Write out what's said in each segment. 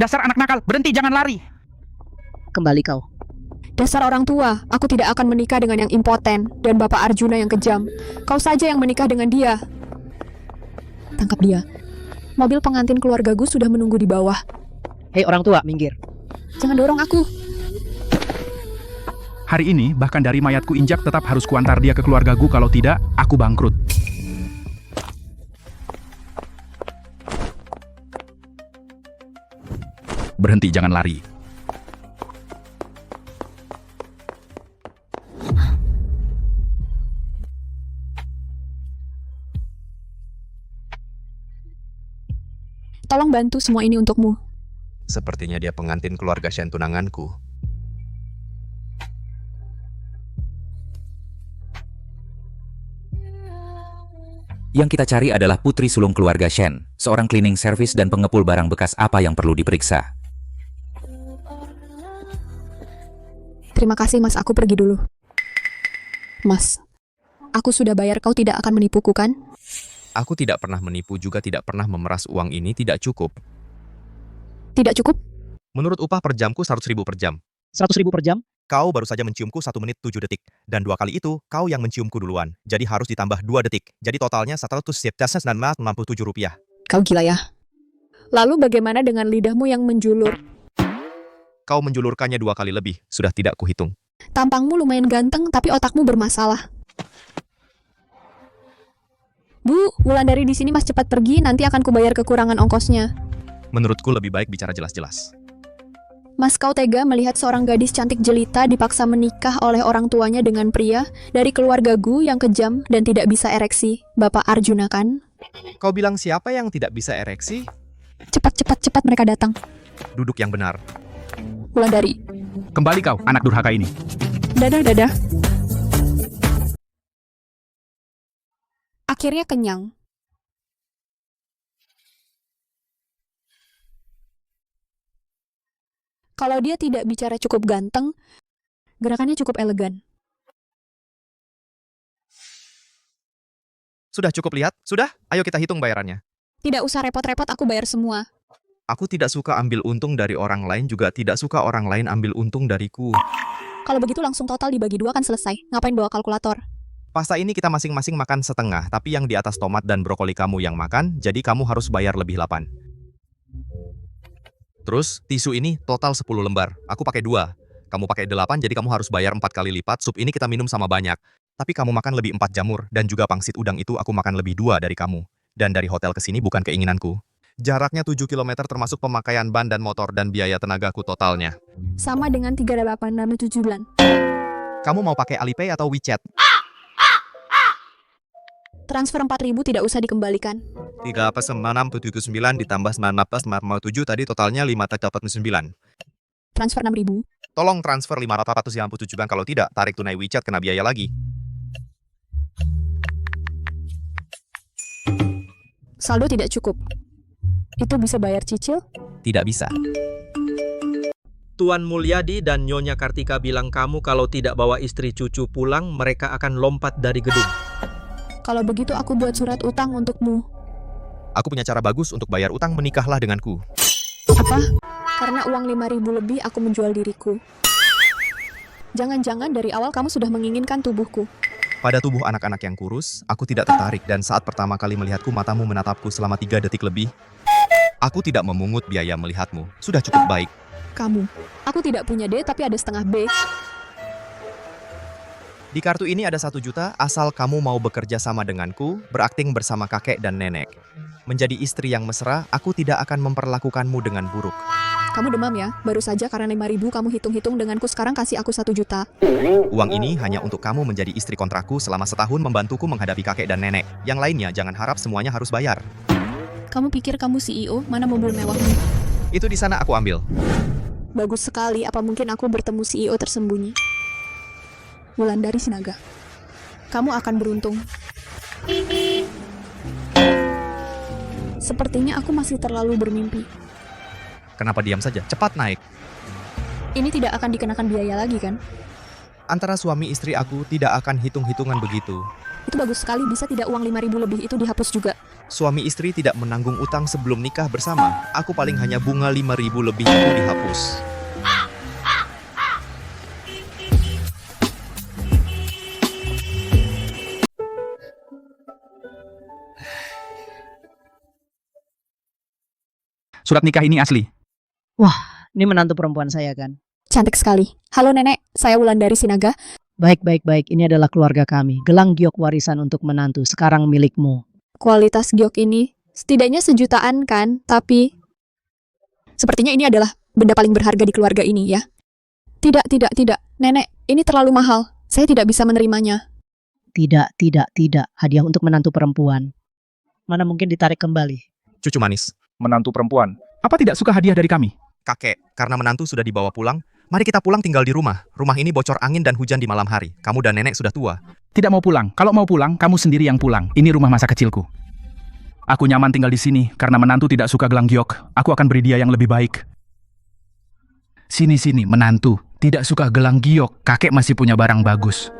Dasar anak nakal, berhenti, jangan lari. Kembali kau. Dasar orang tua, aku tidak akan menikah dengan yang impoten dan Bapak Arjuna yang kejam. Kau saja yang menikah dengan dia. Tangkap dia. Mobil pengantin keluarga Gu sudah menunggu di bawah. Hei orang tua, minggir. Jangan dorong aku. Hari ini, bahkan dari mayatku injak tetap harus kuantar dia ke keluarga Gu, kalau tidak, aku bangkrut. Berhenti, jangan lari. Tolong bantu semua ini untukmu. Sepertinya dia pengantin keluarga Shen tunanganku. Yang kita cari adalah putri sulung keluarga Shen, seorang cleaning service dan pengepul barang bekas. Apa yang perlu diperiksa? Terima kasih mas, aku pergi dulu. Mas, aku sudah bayar, kau tidak akan menipuku kan? Aku tidak pernah menipu, juga tidak pernah memeras. Uang ini tidak cukup. Tidak cukup? Menurut upah per jamku 100.000 per jam. 100.000 per jam? Kau baru saja menciumku 1 menit 7 detik. Dan 2 kali itu, kau yang menciumku duluan. Jadi harus ditambah 2 detik. Jadi totalnya 197 rupiah. Kau gila ya? Lalu bagaimana dengan lidahmu yang menjulur? Kau menjulurkannya 2 kali lebih. Sudah tidak kuhitung. Tampangmu lumayan ganteng, tapi otakmu bermasalah. Bu, Wulandari di sini, mas, cepat pergi, nanti akan kubayar kekurangan ongkosnya. Menurutku lebih baik bicara jelas-jelas. Mas, kau tega melihat seorang gadis cantik jelita dipaksa menikah oleh orang tuanya dengan pria dari keluarga Gu yang kejam dan tidak bisa ereksi, Bapak Arjuna kan? Kau bilang siapa yang tidak bisa ereksi? Cepat mereka datang. Duduk yang benar. Wulandari. Kembali kau, anak durhaka ini. Dadah. Akhirnya kenyang. Kalau dia tidak bicara cukup ganteng, gerakannya cukup elegan. Sudah cukup lihat? Sudah? Ayo kita hitung bayarannya. Tidak usah repot-repot, aku bayar semua. Aku tidak suka ambil untung dari orang lain, juga tidak suka orang lain ambil untung dariku. Kalau begitu langsung total dibagi 2 kan selesai. Ngapain bawa kalkulator? Pasta ini kita masing-masing makan setengah, tapi yang di atas tomat dan brokoli kamu yang makan, jadi kamu harus bayar lebih 8. Terus, tisu ini total 10 lembar. Aku pakai 2. Kamu pakai 8, jadi kamu harus bayar 4 kali lipat. Sup ini kita minum sama banyak. Tapi kamu makan lebih 4 jamur, dan juga pangsit udang itu aku makan lebih 2 dari kamu. Dan dari hotel ke sini bukan keinginanku. Jaraknya 7 km termasuk pemakaian ban dan motor dan biaya tenagaku totalnya. Sama dengan 38,7 bulan. Kamu mau pakai Alipay atau WeChat? Transfer 4.000 tidak usah dikembalikan. 3,679 ditambah 9,7 tadi totalnya 5,9. Transfer 6.000. Tolong transfer 597 bang, kalau tidak tarik tunai WeChat kena biaya lagi. Saldo tidak cukup. Itu bisa bayar cicil? Tidak bisa. Tuan Mulyadi dan Nyonya Kartika bilang kamu kalau tidak bawa istri cucu pulang, mereka akan lompat dari gedung. Kalau begitu aku buat surat utang untukmu. Aku punya cara bagus untuk bayar utang, menikahlah denganku. Apa? Karena uang 5.000 lebih aku menjual diriku. Jangan-jangan dari awal kamu sudah menginginkan tubuhku. Pada tubuh anak-anak yang kurus, aku tidak tertarik, dan saat pertama kali melihatku matamu menatapku selama 3 detik lebih. Aku tidak memungut biaya melihatmu. Sudah cukup baik. Kamu. Aku tidak punya D tapi ada setengah B. Di kartu ini ada 1 juta asal kamu mau bekerja sama denganku, berakting bersama kakek dan nenek. Menjadi istri yang mesra, aku tidak akan memperlakukanmu dengan buruk. Kamu demam ya? Baru saja karena 5.000 kamu hitung-hitung denganku, sekarang kasih aku 1 juta. Uang ini hanya untuk kamu menjadi istri kontrakku selama setahun membantuku menghadapi kakek dan nenek. Yang lainnya jangan harap semuanya harus bayar. Kamu pikir kamu CEO? Mana mobil mewahmu? Itu di sana aku ambil. Bagus sekali, apa mungkin aku bertemu CEO tersembunyi? Wulandari Sinaga. Kamu akan beruntung. Sepertinya aku masih terlalu bermimpi. Kenapa diam saja? Cepat naik. Ini tidak akan dikenakan biaya lagi kan? Antara suami istri aku tidak akan hitung-hitungan begitu. Itu bagus sekali, bisa tidak uang 5.000 lebih itu dihapus juga. Suami istri tidak menanggung utang sebelum nikah bersama. Aku paling hanya bunga 5.000 lebih itu dihapus. Surat nikah ini asli. Ini menantu perempuan saya kan? Cantik sekali. Halo nenek, saya Wulandari Sinaga. Baik. Ini adalah keluarga kami. Gelang giok warisan untuk menantu, sekarang milikmu. Kualitas giok ini setidaknya sejutaan kan, tapi sepertinya ini adalah benda paling berharga di keluarga ini ya. Tidak. Nenek, ini terlalu mahal. Saya tidak bisa menerimanya. Tidak. Hadiah untuk menantu perempuan. Mana mungkin ditarik kembali? Cucu manis. Menantu perempuan. Apa tidak suka hadiah dari kami? Kakek, karena menantu sudah dibawa pulang, mari kita pulang tinggal di rumah. Rumah ini bocor angin dan hujan di malam hari. Kamu dan nenek sudah tua. Tidak mau pulang. Kalau mau pulang, kamu sendiri yang pulang. Ini rumah masa kecilku. Aku nyaman tinggal di sini karena menantu tidak suka gelang giok. Aku akan beri dia yang lebih baik. Sini, menantu. Tidak suka gelang giok. Kakek masih punya barang bagus.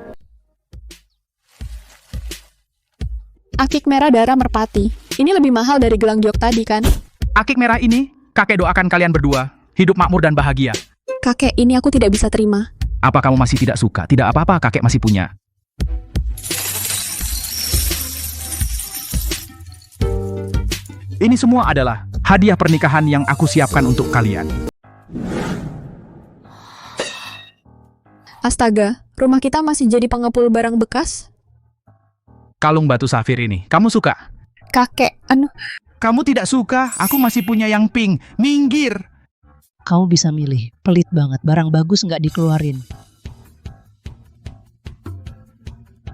Akik merah darah merpati. Ini lebih mahal dari gelang giok tadi kan? Akik merah ini, kakek doakan kalian berdua hidup makmur dan bahagia. Kakek, ini aku tidak bisa terima. Apa kamu masih tidak suka? Tidak apa-apa, kakek masih punya. Ini semua adalah hadiah pernikahan yang aku siapkan untuk kalian. Astaga, rumah kita masih jadi pengepul barang bekas? Kalung batu safir ini, kamu suka? Kakek, Kamu tidak suka? Aku masih punya yang pink. Minggir! Kamu bisa milih. Pelit banget. Barang bagus nggak dikeluarin.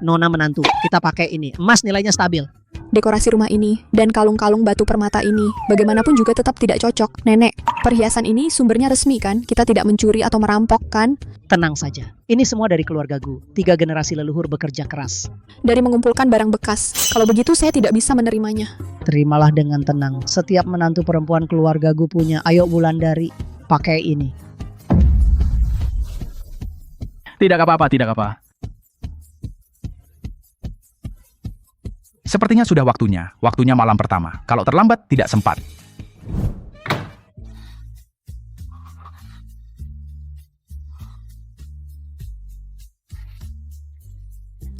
Nona menantu, kita pakai ini. Emas nilainya stabil. dekorasi rumah ini, dan kalung-kalung batu permata ini, bagaimanapun juga tetap tidak cocok. Nenek, perhiasan ini sumbernya resmi kan? Kita tidak mencuri atau merampok kan? Tenang saja. Ini semua dari keluarga Gu. 3 generasi leluhur bekerja keras. Dari mengumpulkan barang bekas. Kalau begitu saya tidak bisa menerimanya. Terimalah dengan tenang. Setiap menantu perempuan keluarga Gu punya. Ayo Wulandari, pakai ini. Tidak apa-apa, tidak apa. Sepertinya sudah waktunya. Waktunya malam pertama. Kalau terlambat, tidak sempat.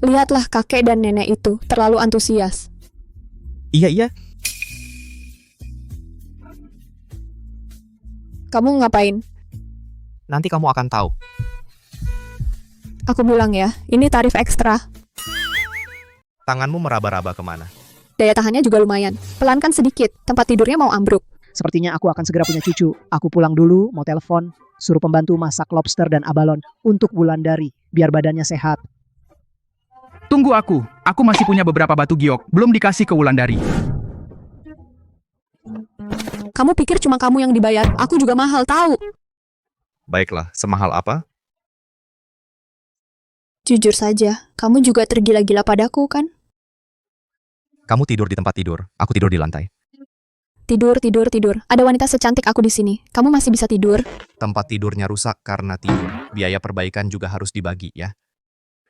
Lihatlah kakek dan nenek itu, terlalu antusias. Iya. Kamu ngapain? Nanti kamu akan tahu. Aku bilang ya, ini tarif ekstra. Tanganmu meraba-raba kemana? Daya tahannya juga lumayan. Pelankan sedikit, tempat tidurnya mau ambruk. Sepertinya aku akan segera punya cucu. Aku pulang dulu, mau telepon. Suruh pembantu masak lobster dan abalon untuk Wulandari, biar badannya sehat. Tunggu aku. Aku masih punya beberapa batu giok. Belum dikasih ke Wulandari. Kamu pikir cuma kamu yang dibayar? Aku juga mahal, tahu. Baiklah, semahal apa? Jujur saja, kamu juga tergila-gila padaku kan? Kamu tidur di tempat tidur, aku tidur di lantai. Tidur. Ada wanita secantik aku di sini. Kamu masih bisa tidur? Tempat tidurnya rusak karena tidur. Biaya perbaikan juga harus dibagi ya.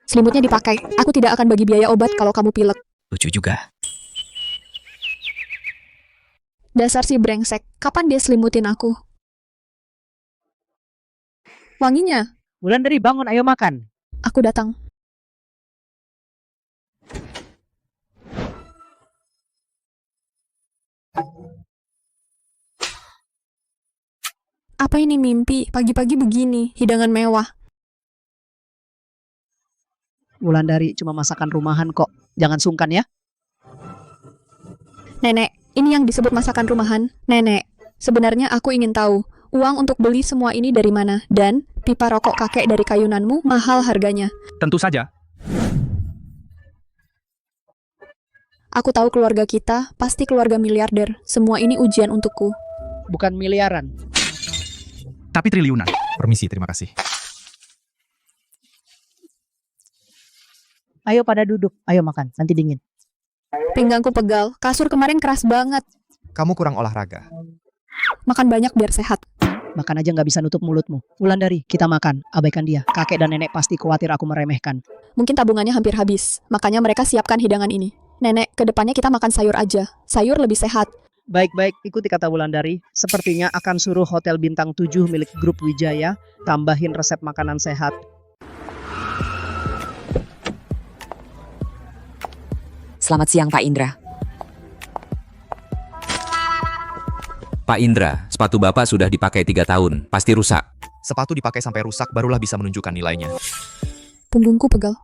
Selimutnya dipakai. Aku tidak akan bagi biaya obat kalau kamu pilek. Lucu juga. Dasar si brengsek. Kapan dia selimutin aku? Wanginya. Wulandari bangun, ayo makan. Aku datang. Apa ini mimpi? Pagi-pagi begini, hidangan mewah. Wulandari cuma masakan rumahan kok. Jangan sungkan ya. Nenek, ini yang disebut masakan rumahan. Nenek, sebenarnya aku ingin tahu, uang untuk beli semua ini dari mana? Dan pipa rokok kakek dari kayunanmu mahal harganya. Tentu saja. Aku tahu keluarga kita pasti keluarga miliarder. Semua ini ujian untukku. Bukan miliaran. Tapi triliunan. Permisi, terima kasih. Ayo pada duduk, ayo makan, nanti dingin. Pinggangku pegal, kasur kemarin keras banget. Kamu kurang olahraga. Makan banyak biar sehat. Makan aja nggak bisa nutup mulutmu. Wulandari, kita makan. Abaikan dia. Kakek dan nenek pasti khawatir aku meremehkan. Mungkin tabungannya hampir habis, makanya mereka siapkan hidangan ini. Nenek, kedepannya kita makan sayur aja. Sayur lebih sehat. Baik-baik, ikuti kata Wulandari. Sepertinya akan suruh Hotel Bintang 7 milik Grup Wijaya tambahin resep makanan sehat. Selamat siang Pak Indra. Pak Indra, sepatu Bapak sudah dipakai 3 tahun, pasti rusak. Sepatu dipakai sampai rusak barulah bisa menunjukkan nilainya. Punggungku pegal.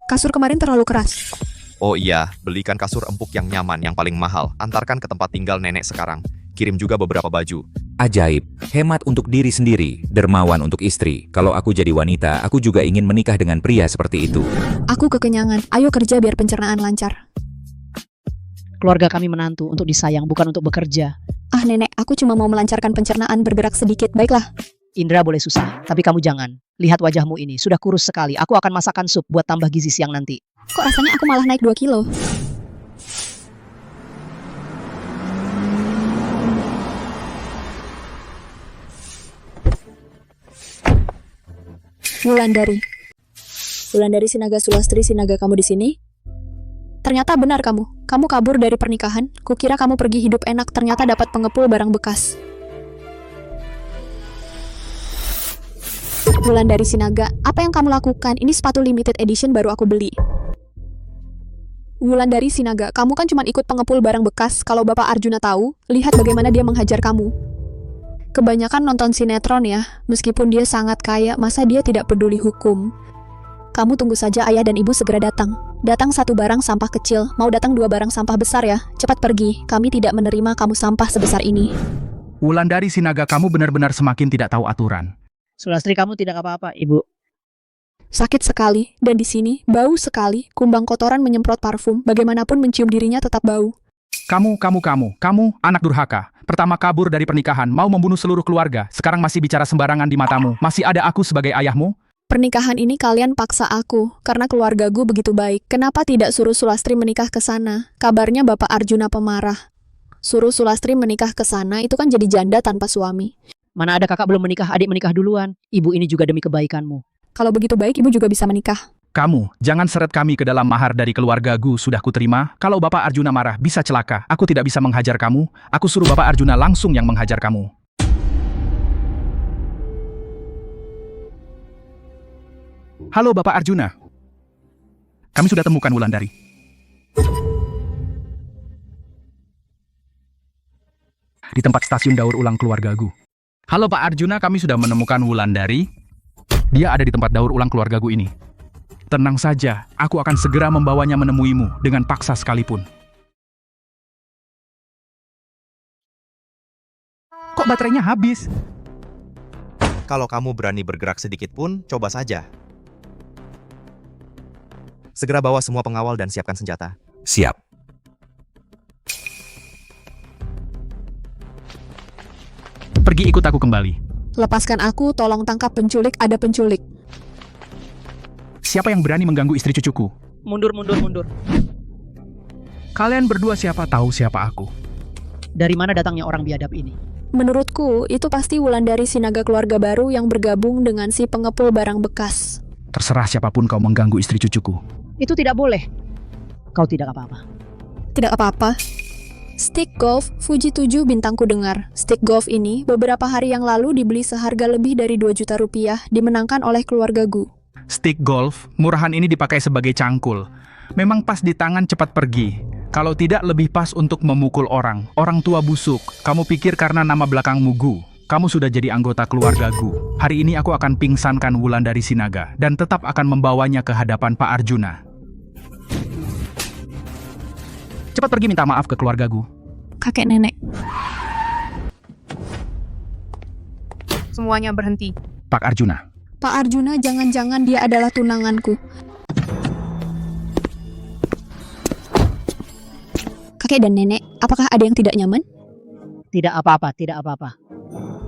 Kasur kemarin terlalu keras. Oh iya, belikan kasur empuk yang nyaman yang paling mahal. Antarkan ke tempat tinggal nenek sekarang. Kirim juga beberapa baju. Ajaib, hemat untuk diri sendiri, dermawan untuk istri. Kalau aku jadi wanita, aku juga ingin menikah dengan pria seperti itu. Aku kekenyangan. Ayo kerja biar pencernaan lancar. Keluarga kami menantu untuk disayang, bukan untuk bekerja. Ah nenek, aku cuma mau melancarkan pencernaan bergerak sedikit. Baiklah. Indra boleh susah, tapi kamu jangan. Lihat wajahmu ini, sudah kurus sekali. Aku akan masakkan sup buat tambah gizi siang nanti. Kok rasanya aku malah naik 2 kilo? Wulandari. Wulandari Sinaga Sulastri, Sinaga kamu di sini? Ternyata benar kamu. Kamu kabur dari pernikahan. Kukira kamu pergi hidup enak, ternyata dapat pengepul barang bekas. Wulandari Sinaga, apa yang kamu lakukan? Ini sepatu limited edition baru aku beli. Wulandari Sinaga, kamu kan cuma ikut pengepul barang bekas. Kalau Bapak Arjuna tahu, lihat bagaimana dia menghajar kamu. Kebanyakan nonton sinetron ya. Meskipun dia sangat kaya, masa dia tidak peduli hukum? Kamu tunggu saja ayah dan ibu segera datang. Datang 1 barang sampah kecil, mau datang 2 barang sampah besar ya. Cepat pergi, kami tidak menerima kamu sampah sebesar ini. Wulandari Sinaga, kamu benar-benar semakin tidak tahu aturan. Sulastri, kamu tidak apa-apa, Ibu. Sakit sekali, dan di sini bau sekali. Kumbang kotoran menyemprot parfum, bagaimanapun mencium dirinya tetap bau. Kamu, anak durhaka. Pertama kabur dari pernikahan, mau membunuh seluruh keluarga. Sekarang masih bicara sembarangan di matamu. Masih ada aku sebagai ayahmu? Pernikahan ini kalian paksa aku, karena keluargaku begitu baik. Kenapa tidak suruh Sulastri menikah ke sana? Kabarnya Bapak Arjuna pemarah. Suruh Sulastri menikah ke sana, itu kan jadi janda tanpa suami. Mana ada kakak belum menikah, adik menikah duluan. Ibu ini juga demi kebaikanmu. Kalau begitu baik, ibu juga bisa menikah. Kamu, jangan seret kami ke dalam mahar dari keluarga Gu, sudah kuterima. Kalau Bapak Arjuna marah, bisa celaka. Aku tidak bisa menghajar kamu. Aku suruh Bapak Arjuna langsung yang menghajar kamu. Halo Bapak Arjuna. Kami sudah temukan Wulandari. Di tempat stasiun daur ulang keluarga Gu. Halo Pak Arjuna, kami sudah menemukan Wulandari. Dia ada di tempat daur ulang keluarga Gu ini. Tenang saja, aku akan segera membawanya menemuimu dengan paksa sekalipun. Kok baterainya habis? Kalau kamu berani bergerak sedikit pun, coba saja. Segera bawa semua pengawal dan siapkan senjata. Siap. Pergi ikut aku kembali. Lepaskan aku, tolong tangkap penculik, ada penculik. Siapa yang berani mengganggu istri cucuku? Mundur. Kalian berdua siapa tahu siapa aku? Dari mana datangnya orang biadab ini? Menurutku, itu pasti Wulandari Sinaga keluarga baru yang bergabung dengan si pengepul barang bekas. Terserah siapapun kau mengganggu istri cucuku. Itu tidak boleh. Kau tidak apa-apa. Tidak apa-apa. Stick golf Fuji 7 bintangku dengar. Stick golf ini beberapa hari yang lalu dibeli seharga lebih dari 2 juta rupiah, dimenangkan oleh keluarga Gu. Stick golf, murahan ini dipakai sebagai cangkul. Memang pas di tangan cepat pergi. Kalau tidak lebih pas untuk memukul orang. Orang tua busuk. Kamu pikir karena nama belakangmu Gu, kamu sudah jadi anggota keluarga Gu. Hari ini aku akan pingsankan Wulandari Sinaga dan tetap akan membawanya ke hadapan Pak Arjuna. Cepat pergi minta maaf ke keluarga Gu. Kakek nenek. Semuanya berhenti. Pak Arjuna. Pak Arjuna, jangan-jangan dia adalah tunanganku. Kakek dan nenek, apakah ada yang tidak nyaman? Tidak apa-apa, tidak apa-apa.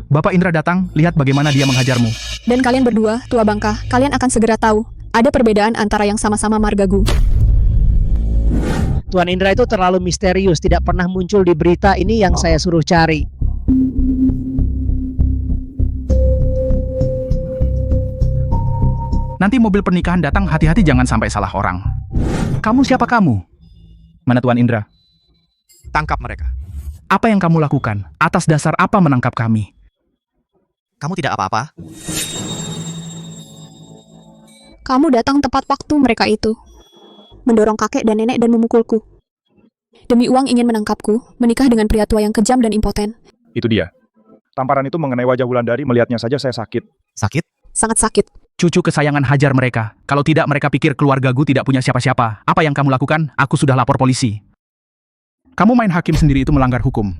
Bapak Indra datang, lihat bagaimana dia menghajarmu. Dan kalian berdua, tua bangka, kalian akan segera tahu. Ada perbedaan antara yang sama-sama marga Gu. Tuan Indra itu terlalu misterius, tidak pernah muncul di berita ini yang saya suruh cari. Nanti mobil pernikahan datang, hati-hati jangan sampai salah orang. Kamu siapa kamu? Mana Tuan Indra? Tangkap mereka. Apa yang kamu lakukan? Atas dasar apa menangkap kami? Kamu tidak apa-apa? Kamu datang tepat waktu mereka itu. Mendorong kakek dan nenek dan memukulku. Demi uang ingin menangkapku, menikah dengan pria tua yang kejam dan impoten. Itu dia. Tamparan itu mengenai wajah Wulandari, melihatnya saja saya sakit. Sakit? Sangat sakit. Cucu kesayangan hajar mereka. Kalau tidak mereka pikir keluargaku tidak punya siapa-siapa. Apa yang kamu lakukan? Aku sudah lapor polisi. Kamu main hakim sendiri itu melanggar hukum.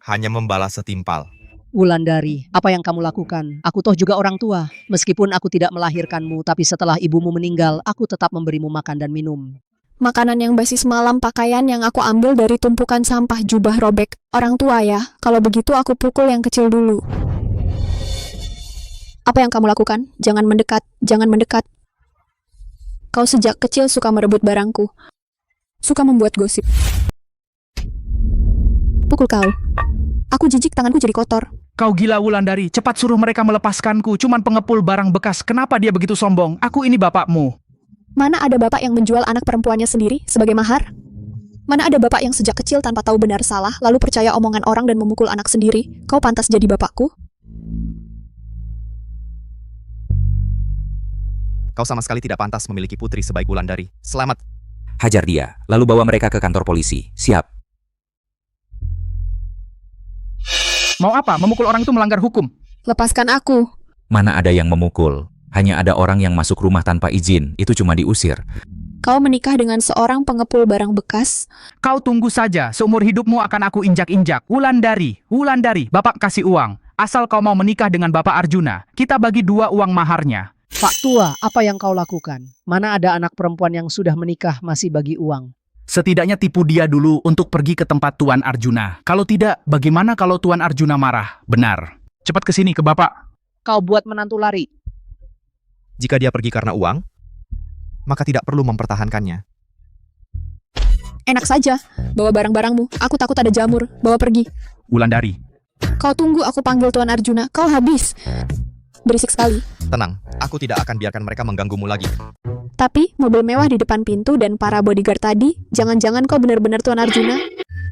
Hanya membalas setimpal. Wulandari, apa yang kamu lakukan? Aku toh juga orang tua. Meskipun aku tidak melahirkanmu, tapi setelah ibumu meninggal, aku tetap memberimu makan dan minum. Makanan yang basi semalam, pakaian yang aku ambil dari tumpukan sampah, jubah robek. Orang tua ya, kalau begitu aku pukul yang kecil dulu. Apa yang kamu lakukan? Jangan mendekat, jangan mendekat. Kau sejak kecil suka merebut barangku. Suka membuat gosip. Pukul kau. Aku jijik, tanganku jadi kotor. Kau gila Wulandari, cepat suruh mereka melepaskanku. Cuman pengepul barang bekas, kenapa dia begitu sombong? Aku ini bapakmu. Mana ada bapak yang menjual anak perempuannya sendiri sebagai mahar? Mana ada bapak yang sejak kecil tanpa tahu benar salah, lalu percaya omongan orang dan memukul anak sendiri? Kau pantas jadi bapakku? Kau sama sekali tidak pantas memiliki putri sebaik Wulandari. Selamat. Hajar dia, lalu bawa mereka ke kantor polisi. Siap. Mau apa? Memukul orang itu melanggar hukum. Lepaskan aku. Mana ada yang memukul? Hanya ada orang yang masuk rumah tanpa izin, itu cuma diusir. Kau menikah dengan seorang pengepul barang bekas? Kau tunggu saja, seumur hidupmu akan aku injak-injak. Wulandari, Wulandari, bapak kasih uang. Asal kau mau menikah dengan bapak Arjuna, kita bagi 2 uang maharnya. Pak Tua, apa yang kau lakukan? Mana ada anak perempuan yang sudah menikah masih bagi uang? Setidaknya tipu dia dulu untuk pergi ke tempat Tuan Arjuna. Kalau tidak, bagaimana kalau Tuan Arjuna marah? Benar. Cepat ke sini, ke bapak. Kau buat menantu lari. Jika dia pergi karena uang, maka tidak perlu mempertahankannya. Enak saja. Bawa barang-barangmu. Aku takut ada jamur. Bawa pergi. Wulandari. Kau tunggu aku panggil Tuan Arjuna. Kau habis. Berisik sekali. Tenang, aku tidak akan biarkan mereka mengganggumu lagi. Tapi mobil mewah di depan pintu dan para bodyguard tadi, jangan-jangan kau benar-benar Tuan Arjuna?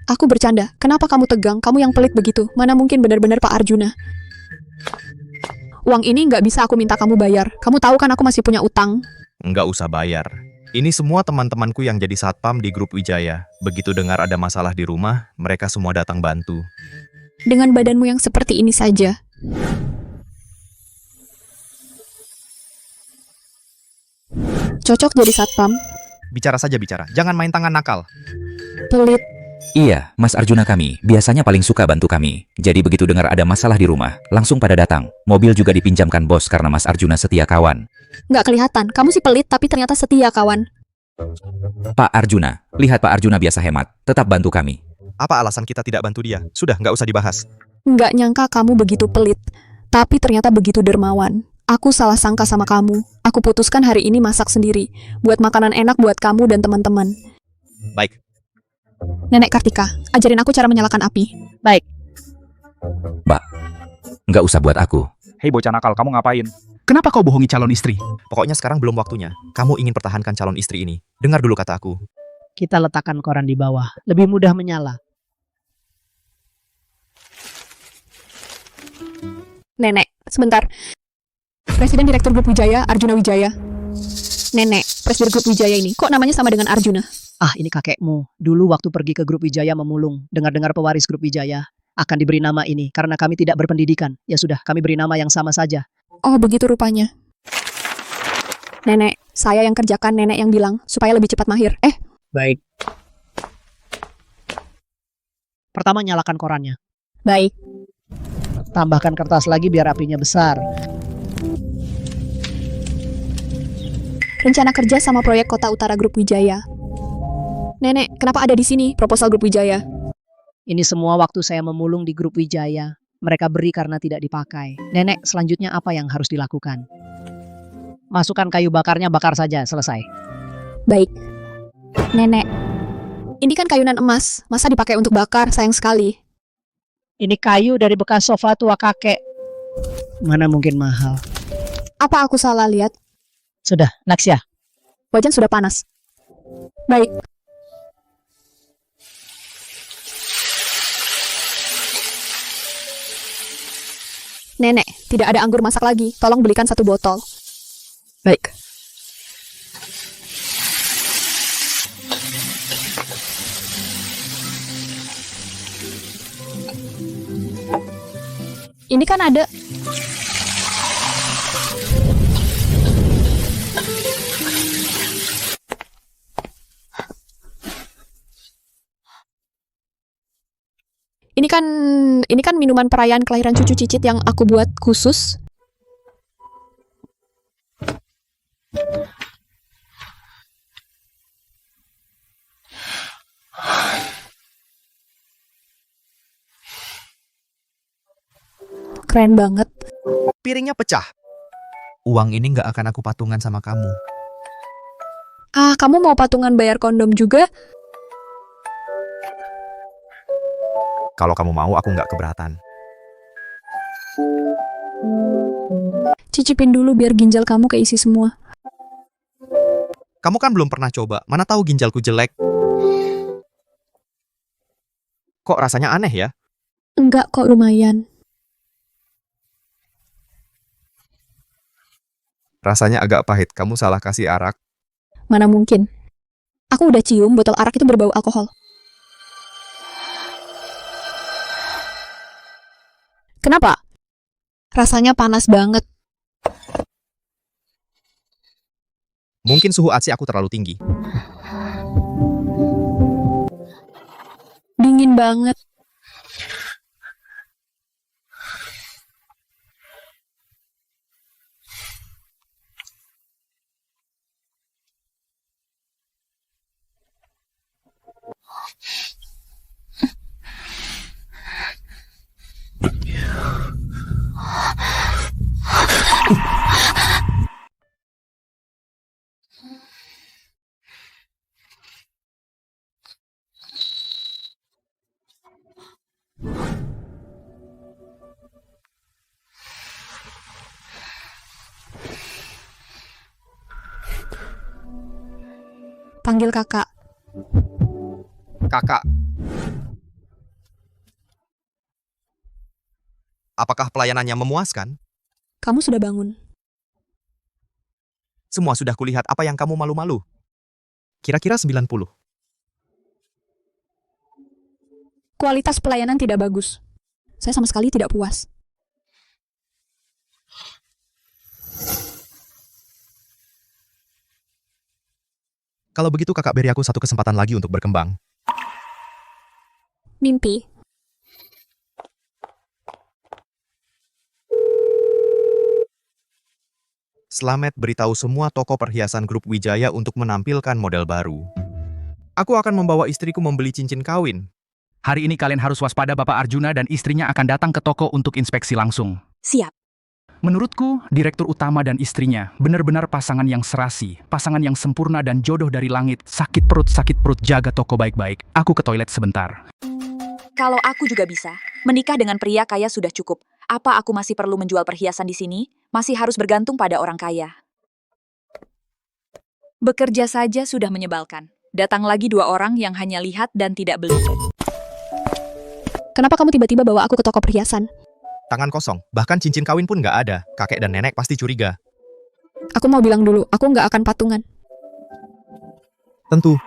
Aku bercanda. Kenapa kamu tegang? Kamu yang pelit begitu. Mana mungkin benar-benar Pak Arjuna? Uang ini nggak bisa aku minta kamu bayar. Kamu tahu kan aku masih punya utang. Nggak usah bayar. Ini semua teman-temanku yang jadi satpam di grup Wijaya. Begitu dengar ada masalah di rumah, mereka semua datang bantu. Dengan badanmu yang seperti ini saja. Cocok jadi satpam. Bicara saja bicara, jangan main tangan nakal. Pelit. Iya, Mas Arjuna kami, biasanya paling suka bantu kami. Jadi begitu dengar ada masalah di rumah, langsung pada datang. Mobil juga dipinjamkan bos karena Mas Arjuna setia kawan. Nggak kelihatan. Kamu sih pelit tapi ternyata setia kawan. Pak Arjuna, lihat Pak Arjuna biasa hemat, tetap bantu kami. Apa alasan kita tidak bantu dia? Sudah, nggak usah dibahas. Nggak nyangka kamu begitu pelit. Tapi ternyata begitu dermawan. Aku salah sangka sama kamu. Aku putuskan hari ini masak sendiri. Buat makanan enak buat kamu dan teman-teman. Baik. Nenek Kartika, ajarin aku cara menyalakan api. Baik. Mbak, nggak usah buat aku. Hei bocah nakal, kamu ngapain? Kenapa kau bohongi calon istri? Pokoknya sekarang belum waktunya. Kamu ingin pertahankan calon istri ini. Dengar dulu kata aku. Kita letakkan koran di bawah. Lebih mudah menyala. Nenek, sebentar. Presiden Direktur Grup Wijaya, Arjuna Wijaya. Nenek, Presiden Grup Wijaya ini, kok namanya sama dengan Arjuna? Ah, ini kakekmu. Dulu waktu pergi ke grup Wijaya memulung. Dengar-dengar pewaris grup Wijaya akan diberi nama ini. Karena kami tidak berpendidikan. Ya sudah, kami beri nama yang sama saja. Oh, begitu rupanya. Nenek, saya yang kerjakan, nenek yang bilang, supaya lebih cepat mahir. Baik. Pertama, nyalakan korannya. Baik. Tambahkan kertas lagi biar apinya besar. Rencana kerja sama proyek Kota Utara Grup Wijaya. Nenek, kenapa ada di sini proposal Grup Wijaya? Ini semua waktu saya memulung di grup Wijaya. Mereka beri karena tidak dipakai. Nenek, selanjutnya apa yang harus dilakukan? Masukkan kayu bakarnya, bakar saja, selesai. Baik. Nenek, ini kan kayunan emas. Masa dipakai untuk bakar? Sayang sekali. Ini kayu dari bekas sofa tua kakek. Mana mungkin mahal. Apa aku salah lihat? Sudah, Naksya. Wajan sudah panas. Baik. Nenek, tidak ada anggur masak lagi. Tolong belikan 1 botol. Baik. Ini kan ada. Ini kan minuman perayaan kelahiran cucu Cicit yang aku buat khusus. Keren banget. Piringnya pecah. Uang ini nggak akan aku patungan sama kamu. Ah, kamu mau patungan bayar kondom juga? Kalau kamu mau, aku nggak keberatan. Cicipin dulu biar ginjal kamu keisi semua. Kamu kan belum pernah coba. Mana tahu ginjalku jelek. Kok rasanya aneh ya? Enggak kok, lumayan. Rasanya agak pahit. Kamu salah kasih arak. Mana mungkin. Aku udah cium botol arak itu berbau alkohol. Kenapa? Rasanya panas banget. Mungkin suhu ATC aku terlalu tinggi. Dingin banget. Panggil kakak. Kakak. Apakah pelayanannya memuaskan? Kamu sudah bangun. Semua sudah kulihat, apa yang kamu malu-malu. Kira-kira 90. Kualitas pelayanan tidak bagus. Saya sama sekali tidak puas. Kalau begitu kakak beri aku 1 kesempatan lagi untuk berkembang. Mimpi. Slamet beritahu semua toko perhiasan grup Wijaya untuk menampilkan model baru. Aku akan membawa istriku membeli cincin kawin. Hari ini kalian harus waspada. Bapak Arjuna dan istrinya akan datang ke toko untuk inspeksi langsung. Siap. Menurutku, direktur utama dan istrinya benar-benar pasangan yang serasi, pasangan yang sempurna dan jodoh dari langit. Sakit perut, jaga toko baik-baik. Aku ke toilet sebentar. Kalau aku juga bisa. Menikah dengan pria kaya sudah cukup. Apa aku masih perlu menjual perhiasan di sini? Masih harus bergantung pada orang kaya. Bekerja saja sudah menyebalkan. Datang lagi 2 orang yang hanya lihat dan tidak beli. Kenapa kamu tiba-tiba bawa aku ke toko perhiasan? Tangan kosong, bahkan cincin kawin pun nggak ada. Kakek dan nenek pasti curiga. Aku mau bilang dulu, aku nggak akan patungan. Tentu.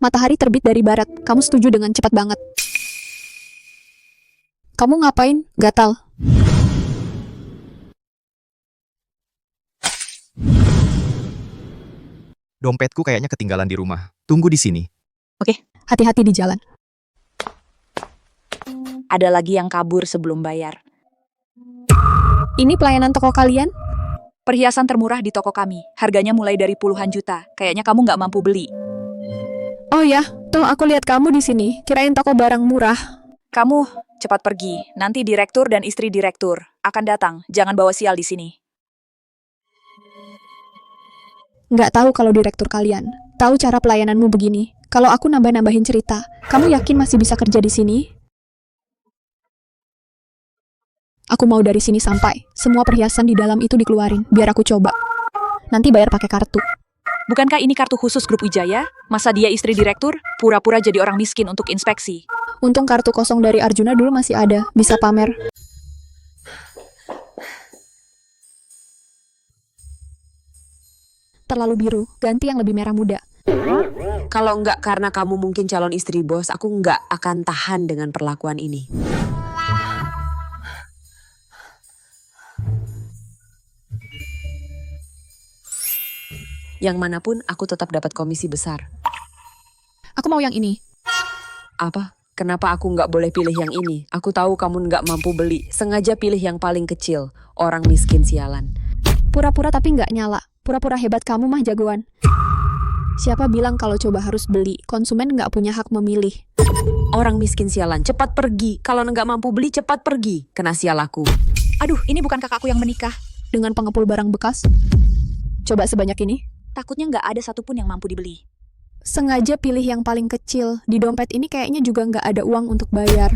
Matahari terbit dari barat. Kamu setuju dengan cepat banget. Kamu ngapain? Gatal. Dompetku kayaknya ketinggalan di rumah. Tunggu di sini. Hati-hati di jalan. Ada lagi yang kabur sebelum bayar. Ini pelayanan toko kalian? Perhiasan termurah di toko kami. Harganya mulai dari puluhan juta. Kayaknya kamu nggak mampu beli. Oh ya, tuh aku lihat kamu di sini. Kirain toko barang murah. Kamu cepat pergi. Nanti direktur dan istri direktur akan datang. Jangan bawa sial di sini. Nggak tahu kalau direktur kalian. Tahu cara pelayananmu begini. Kalau aku nambah-nambahin cerita, kamu yakin masih bisa kerja di sini? Aku mau dari sini sampai semua perhiasan di dalam itu dikeluarin. Biar aku coba. Nanti bayar pakai kartu. Bukankah ini kartu khusus grup Wijaya? Masa dia istri direktur? Pura-pura jadi orang miskin untuk inspeksi. Untung kartu kosong dari Arjuna dulu masih ada. Bisa pamer. Terlalu biru. Ganti yang lebih merah muda. Kalau enggak karena kamu mungkin calon istri bos, aku enggak akan tahan dengan perlakuan ini. Yang manapun, aku tetap dapat komisi besar. Aku mau yang ini. Apa? Kenapa aku nggak boleh pilih yang ini? Aku tahu kamu nggak mampu beli. Sengaja pilih yang paling kecil. Orang miskin sialan. Pura-pura tapi nggak nyala. Pura-pura hebat kamu mah jagoan. Siapa bilang kalau coba harus beli? Konsumen nggak punya hak memilih. Orang miskin sialan, cepat pergi. Kalau nggak mampu beli, cepat pergi. Kena sial aku. Aduh, ini bukan kakakku yang menikah. Dengan pengepul barang bekas? Coba sebanyak ini. Takutnya nggak ada satupun yang mampu dibeli. Sengaja pilih yang paling kecil. Di dompet ini kayaknya juga nggak ada uang untuk bayar.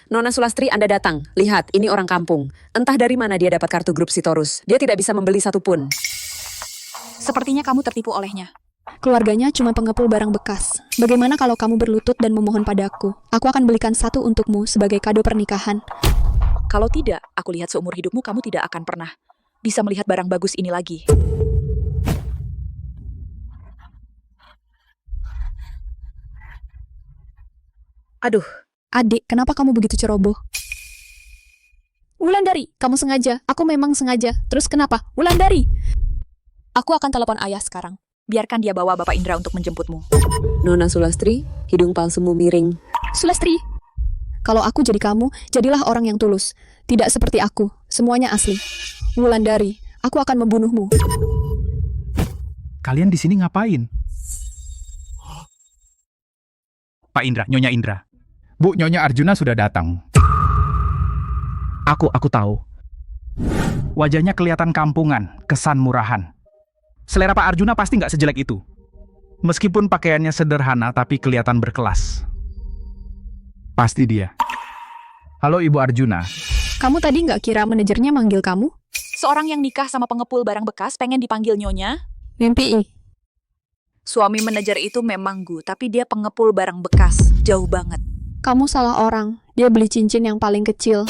Nona Sulastri, Anda datang. Lihat, ini orang kampung. Entah dari mana dia dapat kartu grup Sitorus. Dia tidak bisa membeli satupun. Sepertinya kamu tertipu olehnya. Keluarganya cuma pengepul barang bekas. Bagaimana kalau kamu berlutut dan memohon padaku? Aku akan belikan satu untukmu sebagai kado pernikahan. Kalau tidak, aku lihat seumur hidupmu kamu tidak akan pernah bisa melihat barang bagus ini lagi. Aduh, Adik, kenapa kamu begitu ceroboh? Wulandari, kamu sengaja. Aku memang sengaja. Terus kenapa? Wulandari! Aku akan telepon ayah sekarang. biarkan dia bawa Bapak Indra untuk menjemputmu. Nona Sulastri, hidung palsumu miring. Sulastri, kalau aku jadi kamu, jadilah orang yang tulus. Tidak seperti aku, semuanya asli. Wulandari, aku akan membunuhmu. Kalian di sini ngapain? Pak Indra, Nyonya Indra. Bu, Nyonya Arjuna sudah datang. Aku tahu. Wajahnya kelihatan kampungan, kesan murahan. Selera Pak Arjuna pasti nggak sejelek itu. Meskipun pakaiannya sederhana, tapi kelihatan berkelas. Pasti dia. Halo Ibu Arjuna. Kamu tadi nggak kira manajernya manggil kamu? Seorang yang nikah sama pengepul barang bekas pengen dipanggil Nyonya. Mimpi. Suami manajer itu memang Gu, tapi dia pengepul barang bekas. Jauh banget. Kamu salah orang. Dia beli cincin yang paling kecil.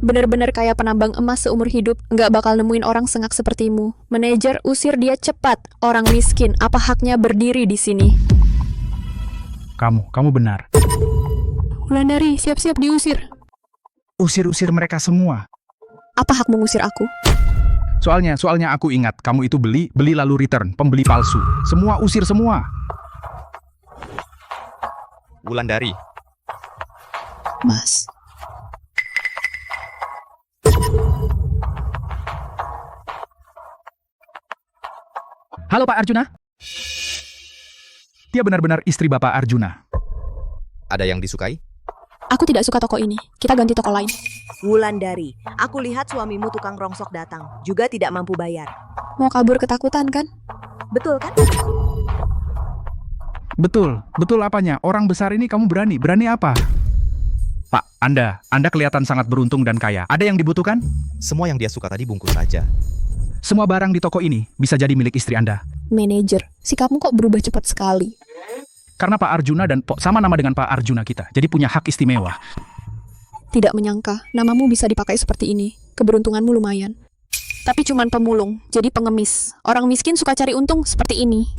Bener-bener kayak penambang emas seumur hidup. Nggak bakal nemuin orang sengak sepertimu. Manajer, usir dia cepat. Orang miskin, apa haknya berdiri di sini? Kamu benar. Wulandari, siap-siap diusir. Usir mereka semua. Apa hak mengusir aku? Soalnya aku ingat, kamu itu beli lalu return, pembeli palsu. Semua usir semua. Wulandari, Mas. Halo Pak Arjuna. Dia benar-benar istri Bapak Arjuna. ada yang disukai? Aku tidak suka toko ini. Kita ganti toko lain. Wulandari, aku lihat suamimu tukang rongsok datang, juga tidak mampu bayar. Mau kabur ketakutan kan? Betul kan? Betul apanya? Orang besar ini kamu berani apa? Pak, Anda kelihatan sangat beruntung dan kaya. Ada yang dibutuhkan? Semua yang dia suka tadi bungkus saja. Semua barang di toko ini bisa jadi milik istri Anda. Manajer, sikapmu kok berubah cepat sekali. Karena Pak Arjuna dan Pok sama nama dengan Pak Arjuna kita, jadi punya hak istimewa. Tidak menyangka, namamu bisa dipakai seperti ini. Keberuntunganmu lumayan. Tapi cuman pemulung, jadi pengemis. Orang miskin suka cari untung seperti ini.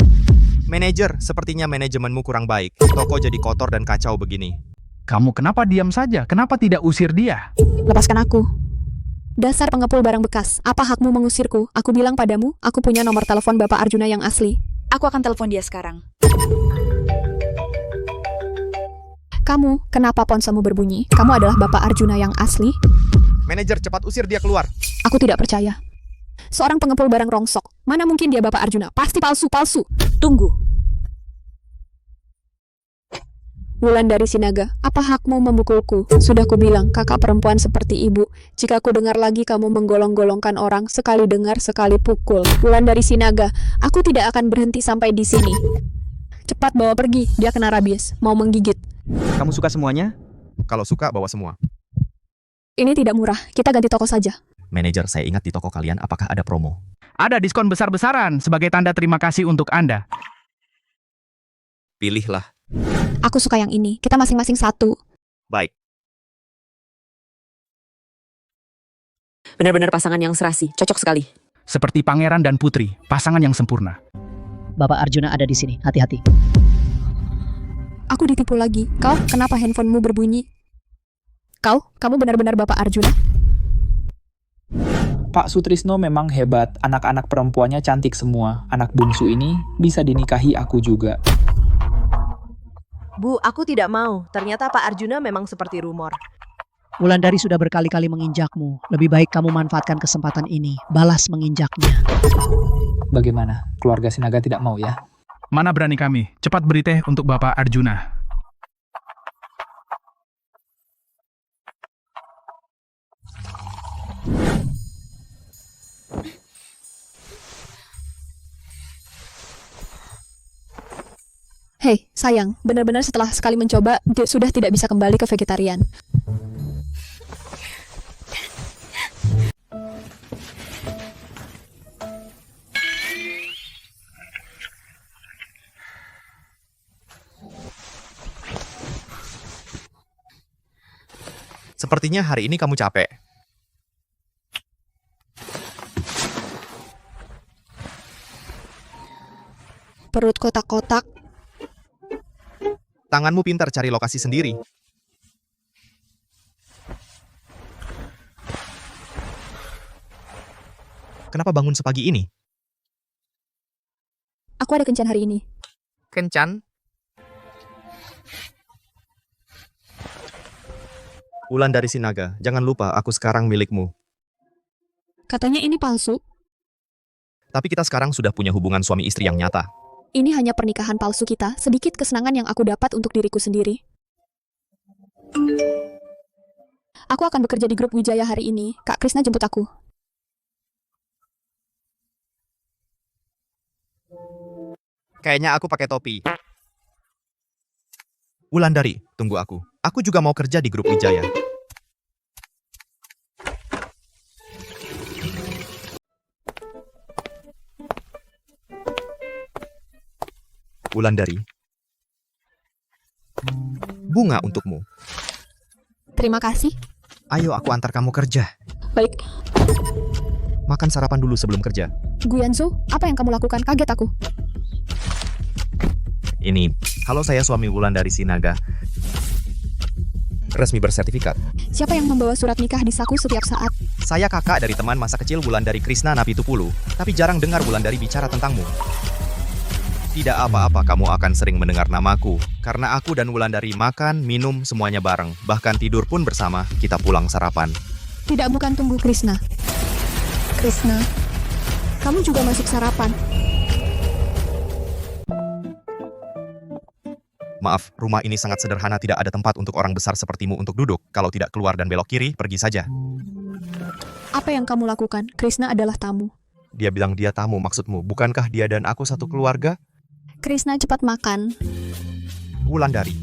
Manajer, sepertinya manajemenmu kurang baik. Toko jadi kotor dan kacau begini. Kamu kenapa diam saja? Kenapa tidak usir dia? Lepaskan aku. Dasar pengepul barang bekas, apa hakmu mengusirku? Aku bilang padamu, aku punya nomor telepon Bapak Arjuna yang asli. Aku akan telepon dia sekarang. Kamu, kenapa ponselmu berbunyi? Kamu adalah Bapak Arjuna yang asli? Manajer, cepat usir dia keluar. Aku tidak percaya. Seorang pengepul barang rongsok. Mana mungkin dia Bapak Arjuna? Pasti palsu. Tunggu. Wulandari Sinaga, apa hakmu memukulku? Sudah kubilang, kakak perempuan seperti ibu. Jika ku dengar lagi kamu menggolong-golongkan orang, sekali dengar, sekali pukul. Wulandari Sinaga, aku tidak akan berhenti sampai di sini. Cepat bawa pergi, dia kena rabies, mau menggigit. Kamu suka semuanya? Kalau suka, bawa semua. Ini tidak murah, kita ganti toko saja. Manajer, saya ingat di toko kalian apakah ada promo? Ada diskon besar-besaran sebagai tanda terima kasih untuk Anda. Pilihlah. Aku suka yang ini, kita masing-masing satu. Baik. Benar-benar pasangan yang serasi, cocok sekali. Seperti pangeran dan putri, pasangan yang sempurna. Bapak Arjuna ada di sini, hati-hati. Aku ditipu lagi. Kau, kenapa handphonemu berbunyi? Kamu benar-benar Bapak Arjuna? Pak Sutrisno memang hebat, anak-anak perempuannya cantik semua. Anak bungsu ini bisa dinikahi aku juga. Bu, aku tidak mau. Ternyata Pak Arjuna memang seperti rumor. Wulandari sudah berkali-kali menginjakmu. Lebih baik kamu manfaatkan kesempatan ini. Balas menginjaknya. Bagaimana? Keluarga Sinaga tidak mau ya? Mana berani kami. Cepat beri teh untuk Bapak Arjuna. Hei, sayang, benar-benar setelah sekali mencoba, sudah tidak bisa kembali ke vegetarian. Sepertinya hari ini kamu capek. Perut kotak-kotak. Tanganmu pintar cari lokasi sendiri. Kenapa bangun sepagi ini? Aku ada kencan hari ini. Kencan? Wulandari Sinaga, jangan lupa aku sekarang milikmu. Katanya ini palsu. Tapi kita sekarang sudah punya hubungan suami istri yang nyata. Ini hanya pernikahan palsu kita, sedikit kesenangan yang aku dapat untuk diriku sendiri. Aku akan bekerja di grup Wijaya hari ini. Kak Krisna jemput aku. Kayaknya aku pakai topi. Wulandari, tunggu aku. Aku juga mau kerja di grup Wijaya. Wulandari. Bunga untukmu. Terima kasih. Ayo aku antar kamu kerja. Baik. Makan sarapan dulu sebelum kerja. Guyanzo, apa yang kamu lakukan? Kaget aku. Ini, halo saya suami Wulandari Sinaga. Resmi bersertifikat. Siapa yang membawa surat nikah di saku setiap saat? Saya kakak dari teman masa kecil Wulandari Krishna Napitupulu, tapi jarang dengar Wulandari bicara tentangmu. Tidak apa-apa kamu akan sering mendengar namaku, karena aku dan Wulandari makan, minum, semuanya bareng. Bahkan tidur pun bersama, kita pulang sarapan. Tidak, bukan, tunggu Krishna. Krishna, kamu juga masuk sarapan. Maaf, rumah ini sangat sederhana, tidak ada tempat untuk orang besar sepertimu untuk duduk. Kalau tidak keluar dan belok kiri, pergi saja. Apa yang kamu lakukan? Krishna adalah tamu. Dia bilang dia tamu, maksudmu, bukankah dia dan aku satu keluarga? Krishna, cepat makan. Wulandari.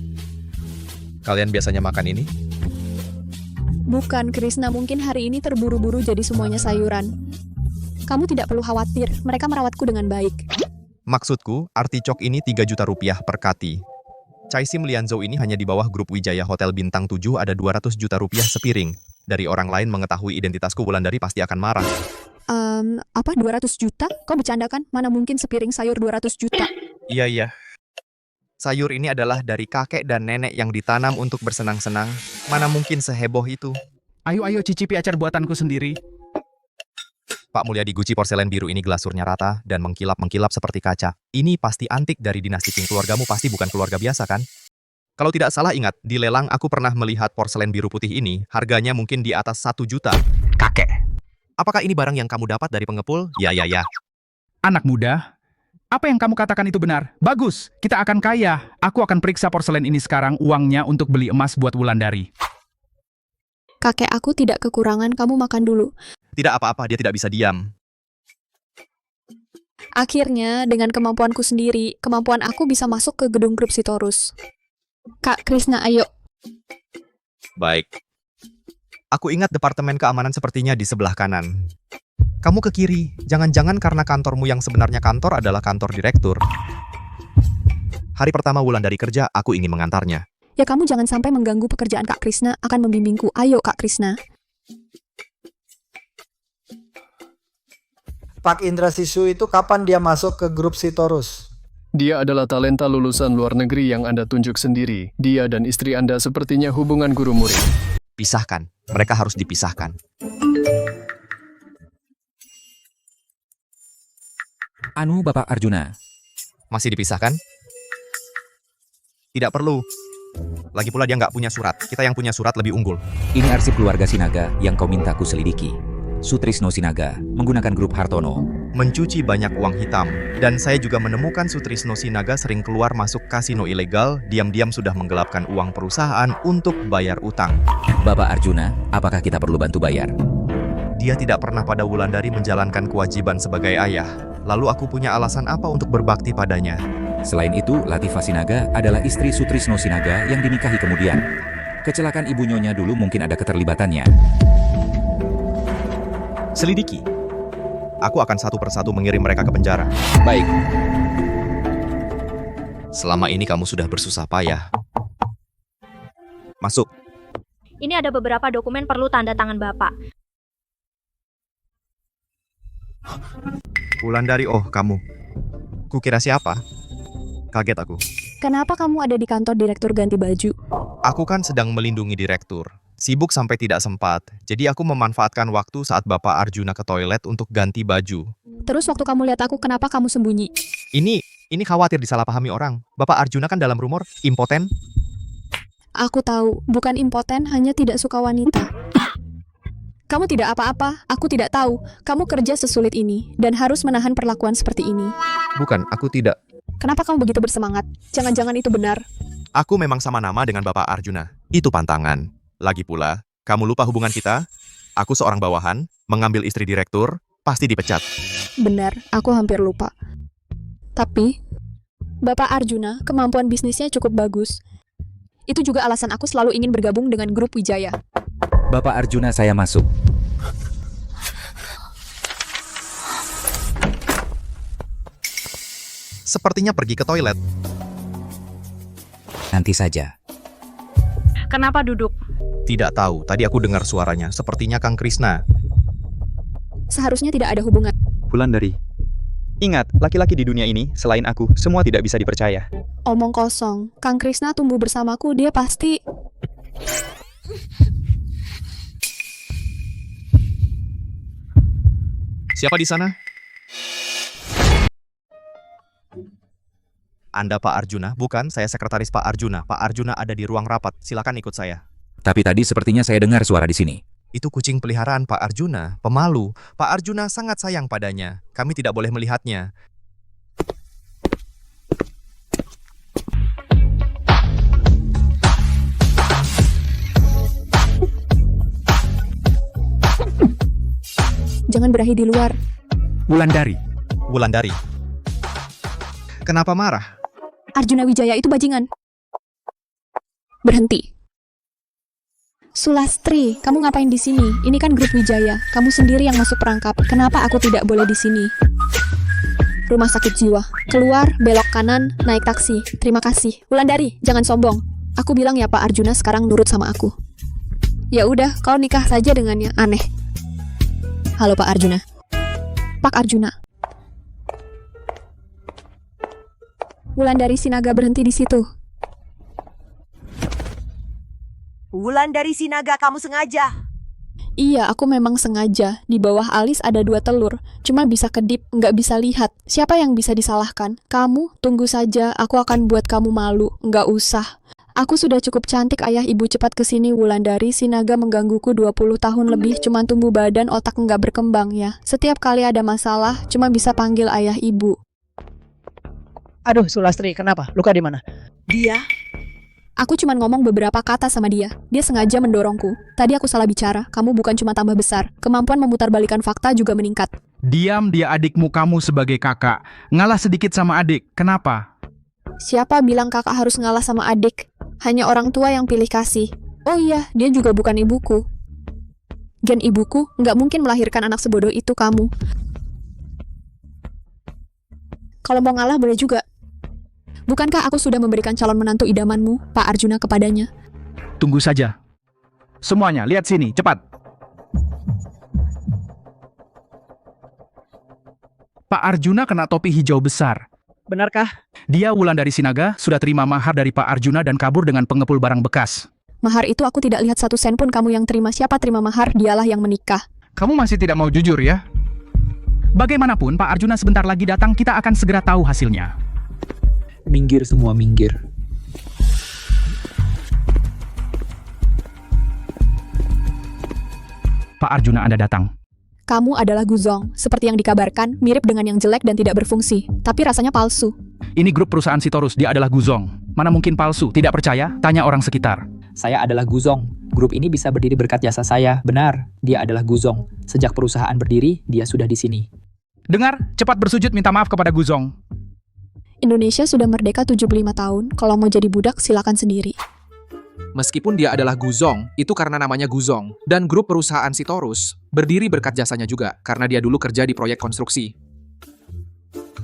Kalian biasanya makan ini? Bukan, Krishna, mungkin hari ini terburu-buru jadi semuanya sayuran. Kamu tidak perlu khawatir, mereka merawatku dengan baik. Maksudku, articok ini 3 juta rupiah per kati. Chaisim Lianzhou ini hanya di bawah grup Wijaya Hotel Bintang 7 ada 200 juta rupiah sepiring. Dari orang lain mengetahui identitasku, Wulandari pasti akan marah. Apa 200 juta? Kau bercanda kan? Mana mungkin sepiring sayur 200 juta? Iya. Sayur ini adalah dari kakek dan nenek yang ditanam untuk bersenang-senang. Mana mungkin seheboh itu? Ayo cicipi acar buatanku sendiri. Pak Mulyadi, guci porselen biru ini glasurnya rata dan mengkilap-mengkilap seperti kaca. Ini pasti antik dari dinasti Qing. Keluargamu pasti bukan keluarga biasa kan? Kalau tidak salah ingat, di lelang aku pernah melihat porselen biru putih ini, harganya mungkin di atas 1 juta. Kakek. Apakah ini barang yang kamu dapat dari pengepul? Ya. Anak muda, apa yang kamu katakan itu benar? Bagus, kita akan kaya. Aku akan periksa porselen ini sekarang, uangnya untuk beli emas buat Wulandari. Kakek aku tidak kekurangan, kamu makan dulu. Tidak apa-apa, dia tidak bisa diam. Akhirnya, dengan kemampuanku sendiri, kemampuan aku bisa masuk ke gedung grup Sitorus. Kak Krishna, ayo. Baik. Aku ingat departemen keamanan sepertinya di sebelah kanan. Kamu ke kiri, jangan-jangan karena kantormu yang sebenarnya kantor adalah kantor direktur. Hari pertama Wulandari kerja, aku ingin mengantarnya. Ya kamu jangan sampai mengganggu pekerjaan Kak Krisna, akan membimbingku. Ayo Kak Krisna. Pak Indra Sisu itu kapan dia masuk ke grup Sitorus? Dia adalah talenta lulusan luar negeri yang Anda tunjuk sendiri. Dia dan istri Anda sepertinya hubungan guru-murid. Pisahkan, mereka harus dipisahkan. Anu Bapak Arjuna. Masih dipisahkan? Tidak perlu. Lagi pula dia nggak punya surat. Kita yang punya surat lebih unggul. Ini arsip keluarga Sinaga yang kau minta ku selidiki. Sutrisno Sinaga menggunakan grup Hartono. Mencuci banyak uang hitam. Dan saya juga menemukan Sutrisno Sinaga sering keluar masuk kasino ilegal, diam-diam sudah menggelapkan uang perusahaan untuk bayar utang. Bapak Arjuna, apakah kita perlu bantu bayar? Dia tidak pernah pada Wulandari menjalankan kewajiban sebagai ayah. Lalu aku punya alasan apa untuk berbakti padanya? Selain itu, Latifah Sinaga adalah istri Sutrisno Sinaga yang dinikahi kemudian. Kecelakaan ibu Nyonya dulu mungkin ada keterlibatannya. Selidiki. Aku akan satu persatu mengirim mereka ke penjara. Baik. Selama ini kamu sudah bersusah payah. Masuk. Ini ada beberapa dokumen perlu tanda tangan Bapak. Wulandari, oh kamu. Kukira siapa? Kaget aku. Kenapa kamu ada di kantor direktur ganti baju? Aku kan sedang melindungi direktur. Sibuk sampai tidak sempat. Jadi aku memanfaatkan waktu saat Bapak Arjuna ke toilet untuk ganti baju. Terus waktu kamu lihat aku, kenapa kamu sembunyi? Ini khawatir disalahpahami orang. Bapak Arjuna kan dalam rumor impoten. Aku tahu, bukan impoten, hanya tidak suka wanita. Kamu tidak apa-apa, aku tidak tahu. Kamu kerja sesulit ini, dan harus menahan perlakuan seperti ini. Bukan, aku tidak. Kenapa kamu begitu bersemangat? Jangan-jangan itu benar. Aku memang sama nama dengan Bapak Arjuna. Itu pantangan. Lagi pula, kamu lupa hubungan kita? Aku seorang bawahan, mengambil istri direktur, pasti dipecat. Benar, aku hampir lupa. Tapi, Bapak Arjuna, kemampuan bisnisnya cukup bagus. Itu juga alasan aku selalu ingin bergabung dengan grup Wijaya. Bapak Arjuna, saya masuk. Sepertinya pergi ke toilet. Nanti saja. Kenapa duduk? Tidak tahu, tadi aku dengar suaranya. Sepertinya Kang Krisna. Seharusnya tidak ada hubungan. Wulandari. Ingat, laki-laki di dunia ini, selain aku, semua tidak bisa dipercaya. Omong kosong. Kang Krisna tumbuh bersamaku, dia pasti... Siapa di sana? Anda Pak Arjuna? Bukan, saya sekretaris Pak Arjuna. Pak Arjuna ada di ruang rapat. Silakan ikut saya. Tapi tadi sepertinya saya dengar suara di sini. Itu kucing peliharaan Pak Arjuna, pemalu. Pak Arjuna sangat sayang padanya. Kami tidak boleh melihatnya. Jangan berahi di luar. Wulandari. Wulandari. Kenapa marah? Arjuna Wijaya itu bajingan. Berhenti. Sulastri, kamu ngapain di sini? Ini kan grup Wijaya. Kamu sendiri yang masuk perangkap. Kenapa aku tidak boleh di sini? Rumah sakit jiwa. Keluar, belok kanan, naik taksi. Terima kasih. Wulandari, jangan sombong. Aku bilang ya Pak Arjuna sekarang nurut sama aku. Ya udah, kau nikah saja dengannya. Aneh. Halo Pak Arjuna. Pak Arjuna. Wulandari Sinaga berhenti di situ. Wulandari Sinaga, kamu sengaja. Iya, aku memang sengaja. Di bawah alis ada 2 telur. Cuma bisa kedip, nggak bisa lihat. Siapa yang bisa disalahkan? Kamu, tunggu saja. Aku akan buat kamu malu. Nggak usah. Aku sudah cukup cantik, ayah ibu cepat kesini. Wulandari Sinaga menggangguku 20 tahun lebih. Cuma tumbuh badan, otak nggak berkembang ya. Setiap kali ada masalah, cuma bisa panggil ayah ibu. Aduh, Sulastri, kenapa? Luka di mana? Dia? Aku cuma ngomong beberapa kata sama dia. Dia sengaja mendorongku. Tadi aku salah bicara. Kamu bukan cuma tambah besar. Kemampuan memutarbalikan fakta juga meningkat. Diam, dia adikmu, kamu sebagai kakak. Ngalah sedikit sama adik. Kenapa? Siapa bilang kakak harus ngalah sama adik? Hanya orang tua yang pilih kasih. Oh iya, dia juga bukan ibuku. Gen ibuku nggak mungkin melahirkan anak sebodoh itu kamu. Kalau mau ngalah boleh juga. Bukankah aku sudah memberikan calon menantu idamanmu, Pak Arjuna, kepadanya? Tunggu saja. Semuanya, lihat sini, cepat. Pak Arjuna kena topi hijau besar. Benarkah? Dia Wulandari Sinaga sudah terima mahar dari Pak Arjuna dan kabur dengan pengepul barang bekas. Mahar itu aku tidak lihat 1 sen pun kamu yang terima. Siapa terima mahar, dialah yang menikah. Kamu masih tidak mau jujur ya? Bagaimanapun, Pak Arjuna sebentar lagi datang, kita akan segera tahu hasilnya. Minggir semua, minggir. Pak Arjuna, Anda datang. Kamu adalah Guzong, seperti yang dikabarkan, mirip dengan yang jelek dan tidak berfungsi, tapi rasanya palsu. Ini grup perusahaan Sitorus, dia adalah Guzong. Mana mungkin palsu? Tidak percaya? Tanya orang sekitar. Saya adalah Guzong. Grup ini bisa berdiri berkat jasa saya. Benar, dia adalah Guzong. Sejak perusahaan berdiri, dia sudah di sini. Dengar, cepat bersujud minta maaf kepada Guzong. Indonesia sudah merdeka 75 tahun, kalau mau jadi budak silakan sendiri. Meskipun dia adalah Guzong, itu karena namanya Guzong. Dan grup perusahaan Sitorus berdiri berkat jasanya juga, karena dia dulu kerja di proyek konstruksi.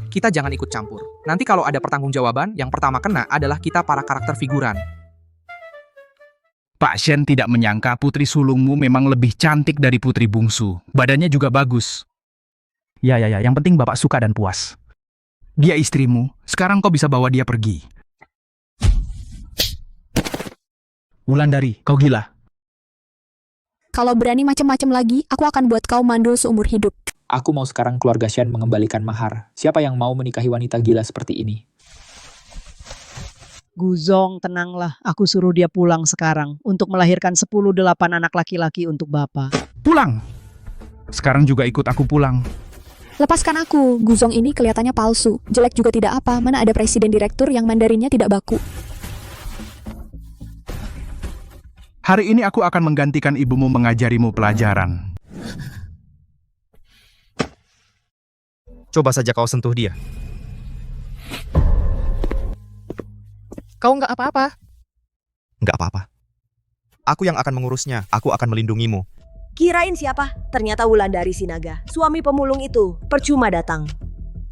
Kita jangan ikut campur. Nanti kalau ada pertanggungjawaban, yang pertama kena adalah kita para karakter figuran. Pak Shen tidak menyangka putri sulungmu memang lebih cantik dari putri bungsu. Badannya juga bagus. Ya, yang penting Bapak suka dan puas. Dia istrimu, sekarang kau bisa bawa dia pergi. Wulandari, kau gila. Kalau berani macam-macam lagi, aku akan buat kau mandul seumur hidup. Aku mau sekarang keluarga Shen mengembalikan mahar. Siapa yang mau menikahi wanita gila seperti ini? Guzong, tenanglah. Aku suruh dia pulang sekarang untuk melahirkan 10-8 anak laki-laki untuk Bapak. Pulang! Sekarang juga ikut aku pulang. Lepaskan aku, Guzong ini kelihatannya palsu. Jelek juga tidak apa, mana ada presiden direktur yang mandarinnya tidak baku. Hari ini aku akan menggantikan ibumu mengajarimu pelajaran. Coba saja kau sentuh dia. Kau nggak apa-apa. Nggak apa-apa. Aku yang akan mengurusnya, aku akan melindungimu. Kirain siapa? Ternyata Wulandari Sinaga, suami pemulung itu. Percuma datang.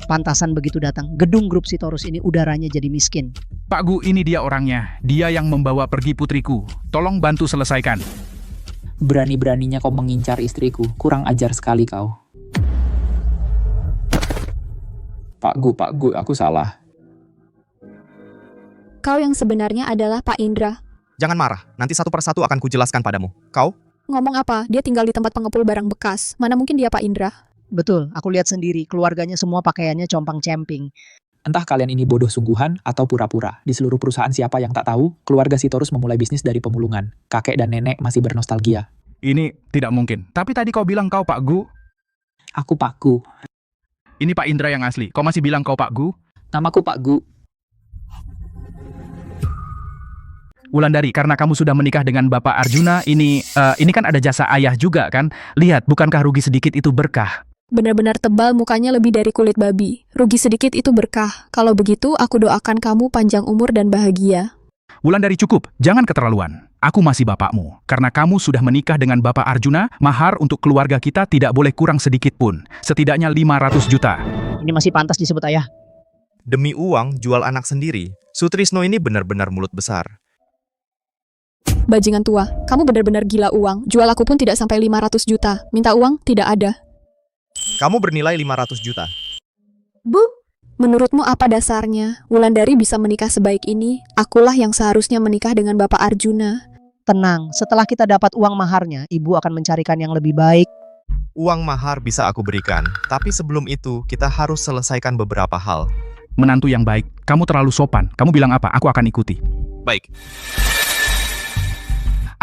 Pantasan begitu datang, gedung grup Sitorus ini udaranya jadi miskin. Pak Gu, ini dia orangnya. Dia yang membawa pergi putriku. Tolong bantu selesaikan. Berani-beraninya kau mengincar istriku. Kurang ajar sekali kau. Pak Gu, aku salah. Kau yang sebenarnya adalah Pak Indra. Jangan marah, nanti satu persatu akan kujelaskan padamu. Kau? Ngomong apa? Dia tinggal di tempat pengepul barang bekas. Mana mungkin dia Pak Indra? Betul, aku lihat sendiri. Keluarganya semua pakaiannya compang-camping. Entah kalian ini bodoh sungguhan atau pura-pura. Di seluruh perusahaan siapa yang tak tahu, keluarga Sitorus memulai bisnis dari pemulungan. Kakek dan nenek masih bernostalgia. Ini tidak mungkin. Tapi tadi kau bilang kau Pak Gu. Aku Pak Gu. Ini Pak Indra yang asli. Kau masih bilang kau Pak Gu? Namaku Pak Gu. Wulandari, karena kamu sudah menikah dengan Bapak Arjuna, ini kan ada jasa ayah juga kan? Lihat, bukankah rugi sedikit itu berkah? Benar-benar tebal, mukanya lebih dari kulit babi. Rugi sedikit itu berkah. Kalau begitu, aku doakan kamu panjang umur dan bahagia. Wulandari, cukup. Jangan keterlaluan. Aku masih bapakmu. Karena kamu sudah menikah dengan Bapak Arjuna, mahar untuk keluarga kita tidak boleh kurang sedikit pun. Setidaknya 500 juta. Ini masih pantas disebut ayah. Demi uang, jual anak sendiri. Sutrisno ini benar-benar mulut besar. Bajingan tua, kamu benar-benar gila uang. Jual aku pun tidak sampai 500 juta. Minta uang, tidak ada. Kamu bernilai 500 juta. Bu, menurutmu apa dasarnya? Wulandari bisa menikah sebaik ini? Akulah yang seharusnya menikah dengan Bapak Arjuna. Tenang, setelah kita dapat uang maharnya, ibu akan mencarikan yang lebih baik. Uang mahar bisa aku berikan, tapi sebelum itu kita harus selesaikan beberapa hal. Menantu yang baik, kamu terlalu sopan. Kamu bilang apa? Aku akan ikuti. Baik.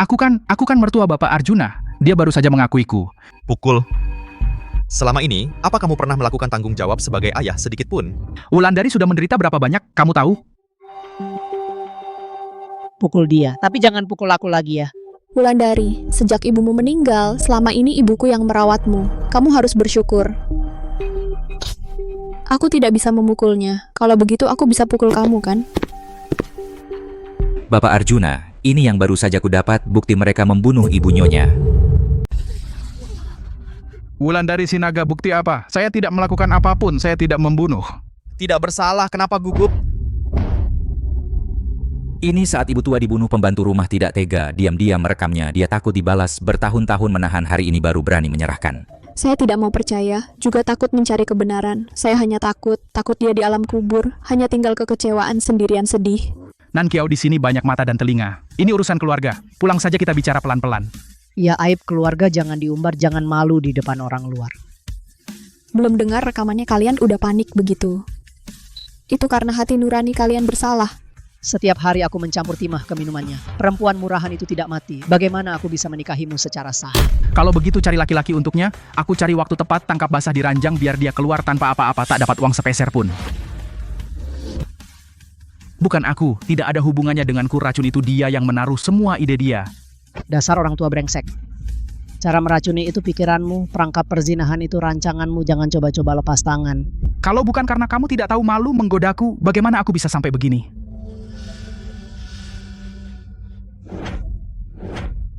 Aku kan mertua Bapak Arjuna. Dia baru saja mengakuiku. Pukul. Selama ini, apa kamu pernah melakukan tanggung jawab sebagai ayah sedikit pun? Wulandari sudah menderita berapa banyak, kamu tahu? Pukul dia, tapi jangan pukul aku lagi ya. Wulandari, sejak ibumu meninggal, selama ini ibuku yang merawatmu. Kamu harus bersyukur. Aku tidak bisa memukulnya. Kalau begitu aku bisa pukul kamu kan? Bapak Arjuna, ini yang baru saja ku dapat bukti mereka membunuh ibu Nyonya. Wulandari Sinaga, bukti apa? Saya tidak melakukan apapun, saya tidak membunuh. Tidak bersalah, kenapa gugup? Ini saat ibu tua dibunuh pembantu rumah tidak tega, diam-diam merekamnya, dia takut dibalas, bertahun-tahun menahan, hari ini baru berani menyerahkan. Saya tidak mau percaya, juga takut mencari kebenaran. Saya hanya takut dia di alam kubur, hanya tinggal kekecewaan sendirian sedih. Nan Kiau, di sini banyak mata dan telinga. Ini urusan keluarga. Pulang saja, kita bicara pelan-pelan. Ya aib keluarga jangan diumbar, jangan malu di depan orang luar. Belum dengar rekamannya kalian udah panik begitu. Itu karena hati nurani kalian bersalah. Setiap hari aku mencampur timah ke minumannya. Perempuan murahan itu tidak mati. Bagaimana aku bisa menikahimu secara sah? Kalau begitu cari laki-laki untuknya, aku cari waktu tepat, tangkap basah di ranjang biar dia keluar tanpa apa-apa, tak dapat uang sepeser pun. Bukan aku, tidak ada hubungannya denganku, racun itu dia yang menaruh semua ide dia. Dasar orang tua brengsek. Cara meracuni itu pikiranmu, perangkap perzinahan itu rancanganmu, jangan coba-coba lepas tangan. Kalau bukan karena kamu tidak tahu malu menggodaku, bagaimana aku bisa sampai begini?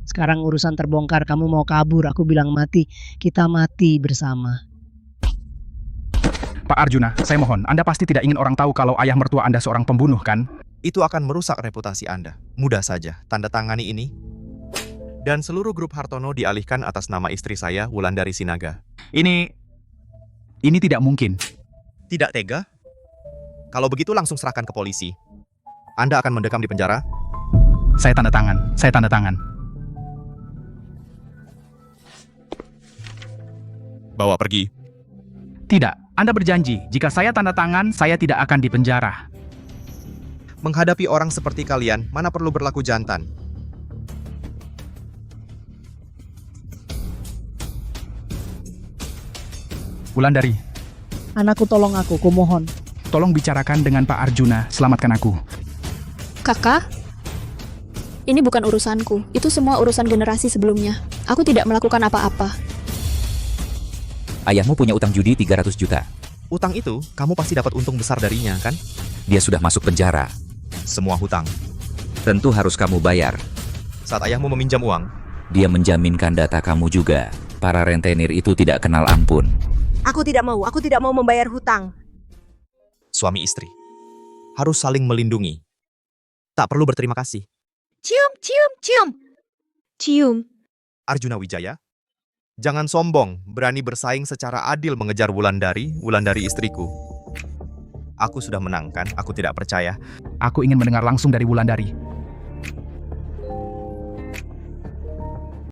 Sekarang urusan terbongkar, kamu mau kabur, aku bilang mati, kita mati bersama. Pak Arjuna, saya mohon, Anda pasti tidak ingin orang tahu kalau ayah mertua Anda seorang pembunuh, kan? Itu akan merusak reputasi Anda. Mudah saja, tanda tangani ini. Dan seluruh grup Hartono dialihkan atas nama istri saya, Wulandari Sinaga. Ini tidak mungkin. Tidak tega? Kalau begitu langsung serahkan ke polisi. Anda akan mendekam di penjara? Saya tanda tangan. Bawa pergi. Tidak, Anda berjanji, jika saya tanda tangan, saya tidak akan dipenjara. Menghadapi orang seperti kalian, mana perlu berlaku jantan? Wulandari, Anakku, tolong aku mohon. tolong bicarakan dengan Pak Arjuna, selamatkan aku. Kakak? Ini bukan urusanku, itu semua urusan generasi sebelumnya. Aku tidak melakukan apa-apa. Ayahmu punya utang judi 300 juta. Utang itu, kamu pasti dapat untung besar darinya, kan? Dia sudah masuk penjara. Semua hutang. Tentu harus kamu bayar. Saat ayahmu meminjam uang, Dia menjaminkan data kamu juga. Para rentenir itu tidak kenal ampun. Aku tidak mau membayar hutang. suami istri harus saling melindungi. Tak perlu berterima kasih. Cium. Arjuna Wijaya, jangan sombong, berani bersaing secara adil mengejar Wulandari istriku. Aku sudah menang, kan? Aku tidak percaya. Aku ingin mendengar langsung dari Wulandari.